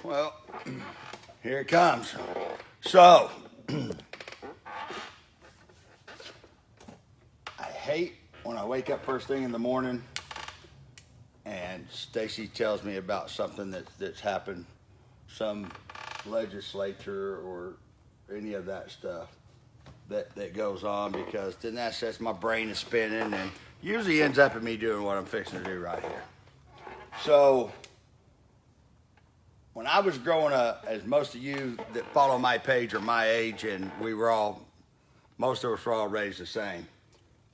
Well, here it comes. So, I hate when I wake up first thing in the morning and Stacy tells me about something that's happened, some legislature or any of that stuff that goes on, because then that sets my brain is spinning and usually ends up in me doing what I'm fixing to do right here. So, when I was growing up, as most of you that follow my page are my age, and most of us were all raised the same.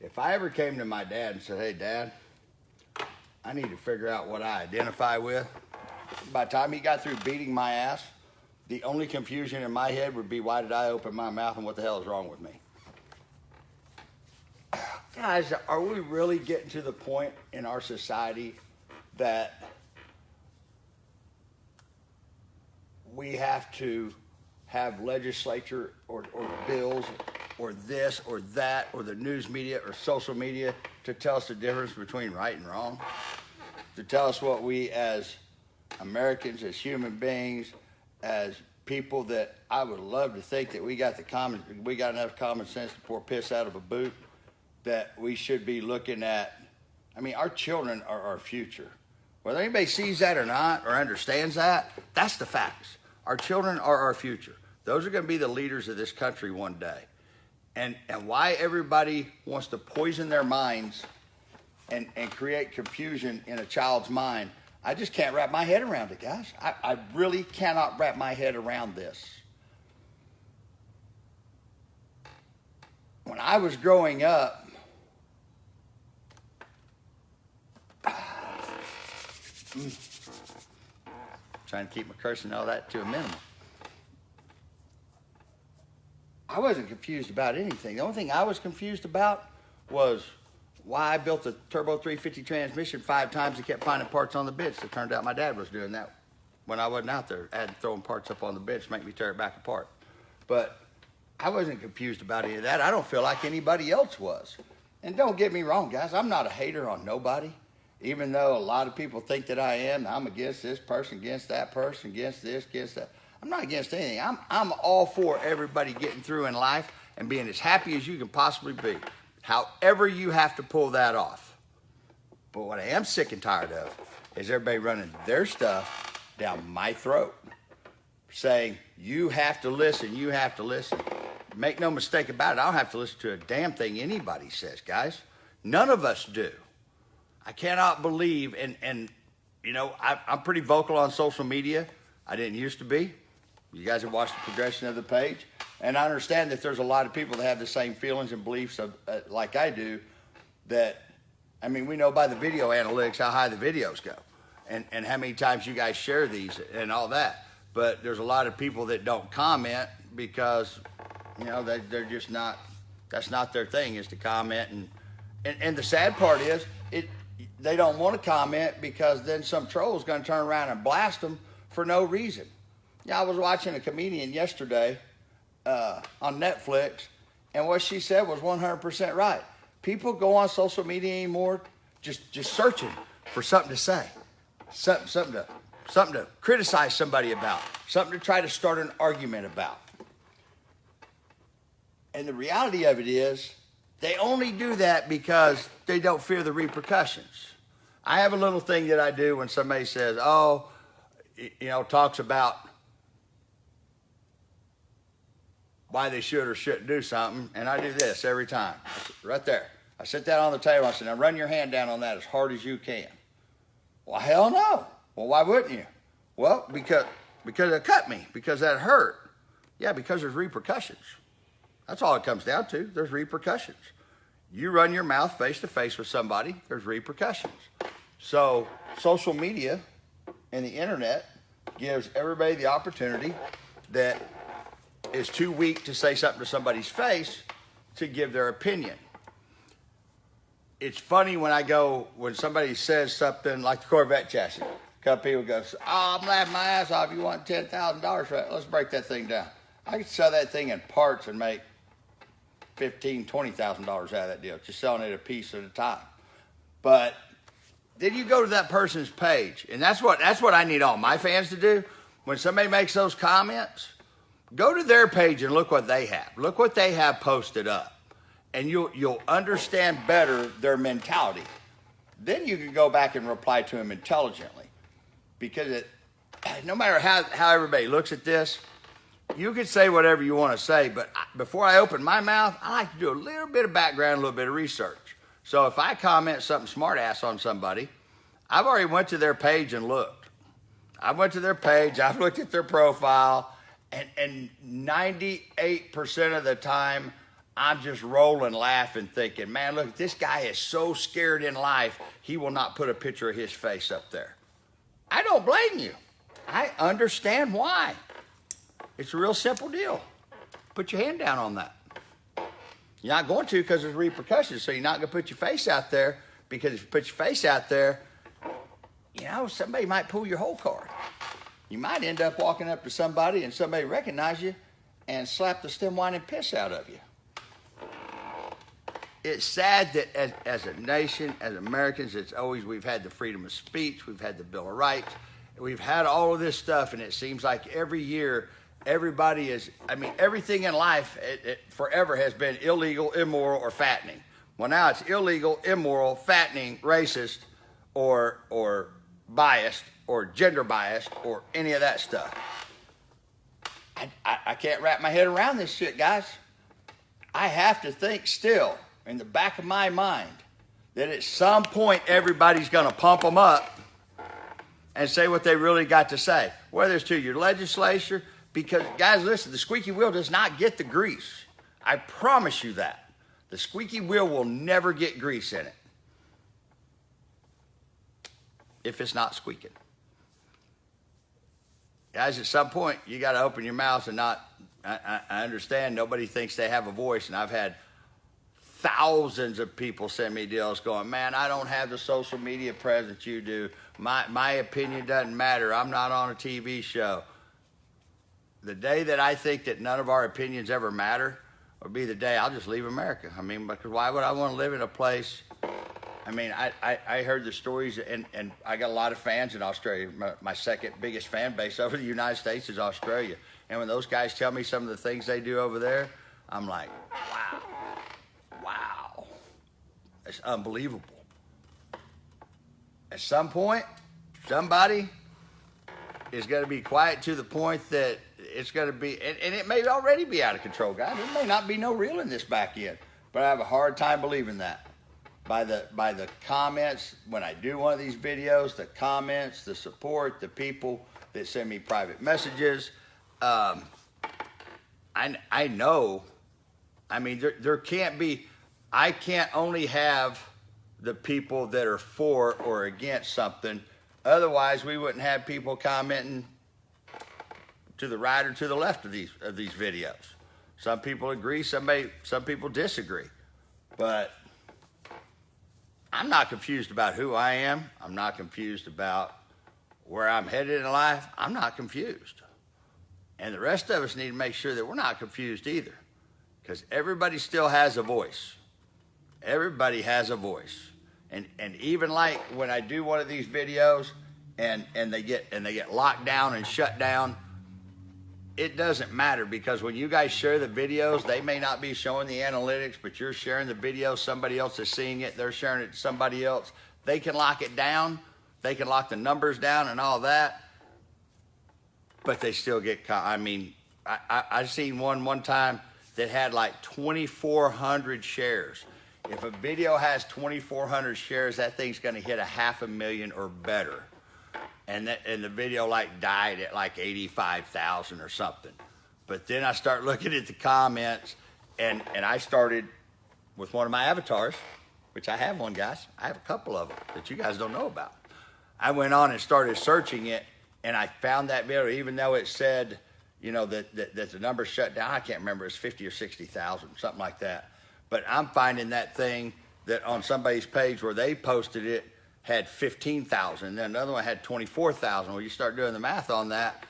If I ever came to my dad and said, hey, Dad, I need to figure out what I identify with, by the time he got through beating my ass, the only confusion in my head would be, why did I open my mouth and what the hell is wrong with me? Guys, are we really getting to the point in our society that we have to have legislature or bills or this or that or the news media or social media to tell us the difference between right and wrong? To tell us what we as Americans, as human beings, as people that I would love to think that we got enough common sense to pour piss out of a boot, that we should be looking at. I mean, our children are our future. Whether anybody sees that or not or understands that, that's the facts. Our children are our future. Those are going to be the leaders of this country one day. And why everybody wants to poison their minds and create confusion in a child's mind, I just can't wrap my head around it, guys. I really cannot wrap my head around this. When I was growing up, trying to keep my cursing and all that to a minimum, I wasn't confused about anything. The only thing I was confused about was why I built a turbo 350 transmission 5 times and kept finding parts on the bits. It turned out my dad was doing that when I wasn't out there. I had throwing parts up on the bits to make me tear it back apart. But I wasn't confused about any of that. I don't feel like anybody else was. And don't get me wrong, guys. I'm not a hater on nobody. Even though a lot of people think that I am. I'm against this person, against that person, against this, against that. I'm not against anything. I'm all for everybody getting through in life and being as happy as you can possibly be. However you have to pull that off. But what I am sick and tired of is everybody running their stuff down my throat, saying, you have to listen, you have to listen. Make no mistake about it, I don't have to listen to a damn thing anybody says, guys. None of us do. I cannot believe, and you know, I'm pretty vocal on social media. I didn't used to be. You guys have watched the progression of the page. And I understand that there's a lot of people that have the same feelings and beliefs like I do, that, I mean, we know by the video analytics how high the videos go and how many times you guys share these and all that. But there's a lot of people that don't comment because, you know, they're just not, that's not their thing, is to comment. And the sad part is, they don't want to comment because then some troll's going to turn around and blast them for no reason. Yeah, I was watching a comedian yesterday on Netflix, and what she said was 100% right. People go on social media anymore just searching for something to say, something to criticize somebody about, something to try to start an argument about. And the reality of it is, they only do that because they don't fear the repercussions. I have a little thing that I do when somebody says, oh, you know, talks about why they should or shouldn't do something, and I do this every time. Right there. I sit that on the table, I said, now run your hand down on that as hard as you can. Well, hell no. Well, why wouldn't you? Well, because it cut me, because that hurt. Yeah, because there's repercussions. That's all it comes down to. There's repercussions. You run your mouth face to face with somebody, there's repercussions. So social media and the internet gives everybody the opportunity that is too weak to say something to somebody's face to give their opinion. It's funny when somebody says something like the Corvette chassis. A couple people go, oh, I'm laughing my ass off. You want $10,000 for that? Let's break that thing down. I could sell that thing in parts and make $15,000, $20,000 out of that deal, just selling it a piece at a time. But then you go to that person's page, and that's what I need all my fans to do. when somebody makes those comments, go to their page and look what they have. Look what they have posted up. And you'll understand better their mentality. Then you can go back and reply to them intelligently. Because no matter how everybody looks at this, you can say whatever you want to say, but before I open my mouth, I like to do a little bit of background, a little bit of research. So if I comment something smart ass on somebody, I've already went to their page and looked. I went to their page, I've looked at their profile, and 98% of the time, I'm just rolling, laughing, thinking, man, look, this guy is so scared in life, he will not put a picture of his face up there. I don't blame you. I understand why. It's a real simple deal. Put your hand down on that. You're not going to because there's repercussions, so you're not going to put your face out there, because if you put your face out there, you know, somebody might pull your whole card. You might end up walking up to somebody and somebody recognize you and slap the stem wine and piss out of you. It's sad that as a nation, as Americans, we've had the freedom of speech, we've had the Bill of Rights, we've had all of this stuff, and it seems like every year everybody is, everything in life it forever has been illegal, immoral, or fattening. Well, now it's illegal, immoral, fattening, racist, or biased, or gender biased, or any of that stuff. I can't wrap my head around this shit, guys. I have to think still, in the back of my mind, that at some point everybody's going to pump them up and say what they really got to say. Whether it's to your legislature, because, guys, listen, the squeaky wheel does not get the grease. I promise you that. The squeaky wheel will never get grease in it if it's not squeaking. Guys, at some point, you got to open your mouth and not, I understand nobody thinks they have a voice, and I've had thousands of people send me deals going, man, I don't have the social media presence you do. My opinion doesn't matter. I'm not on a TV show. The day that I think that none of our opinions ever matter will be the day I'll just leave America. Because why would I want to live in a place? I heard the stories, and I got a lot of fans in Australia. My second biggest fan base over the United States is Australia. And when those guys tell me some of the things they do over there, I'm like, wow, it's unbelievable. At some point, somebody is going to be quiet to the point that it's going to be, and it may already be out of control, guys. There may not be no real in this back end, but I have a hard time believing that. By the comments, when I do one of these videos, the comments, the support, the people that send me private messages, I know, there can't be, I can't only have the people that are for or against something. Otherwise, we wouldn't have people commenting to the right or to the left of these videos. Some people agree, some people disagree. But I'm not confused about who I am. I'm not confused about where I'm headed in life. I'm not confused. And the rest of us need to make sure that we're not confused either. Because everybody still has a voice. Everybody has a voice. And even like when I do one of these videos and they get locked down and shut down, it doesn't matter, because when you guys share the videos, they may not be showing the analytics, but you're sharing the video, somebody else is seeing it, they're sharing it to somebody else. They can lock it down, they can lock the numbers down and all that, but they still get caught. I seen one time that had like 2,400 shares. If a video has 2,400 shares, that thing's gonna hit 500,000 or better. And the video like died at like 85,000 or something. But then I start looking at the comments, and I started with one of my avatars, which I have one, guys. I have a couple of them that you guys don't know about. I went on and started searching it, and I found that video, even though it said, that the number shut down. I can't remember, it's 50 or 60,000, something like that. But I'm finding that thing that on somebody's page where they posted it had 15,000, then another one had 24,000. Well, you start doing the math on that,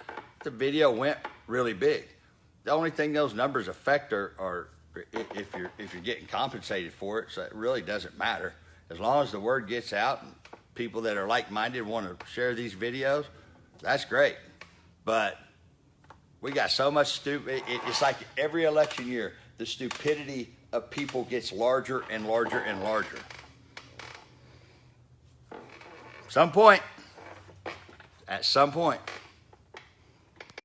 the video went really big. The only thing those numbers affect are if you're getting compensated for it, so it really doesn't matter. As long as the word gets out and people that are like-minded want to share these videos, that's great. But we got so much stupid. It's like every election year, the stupidity of people gets larger and larger and larger. At some point,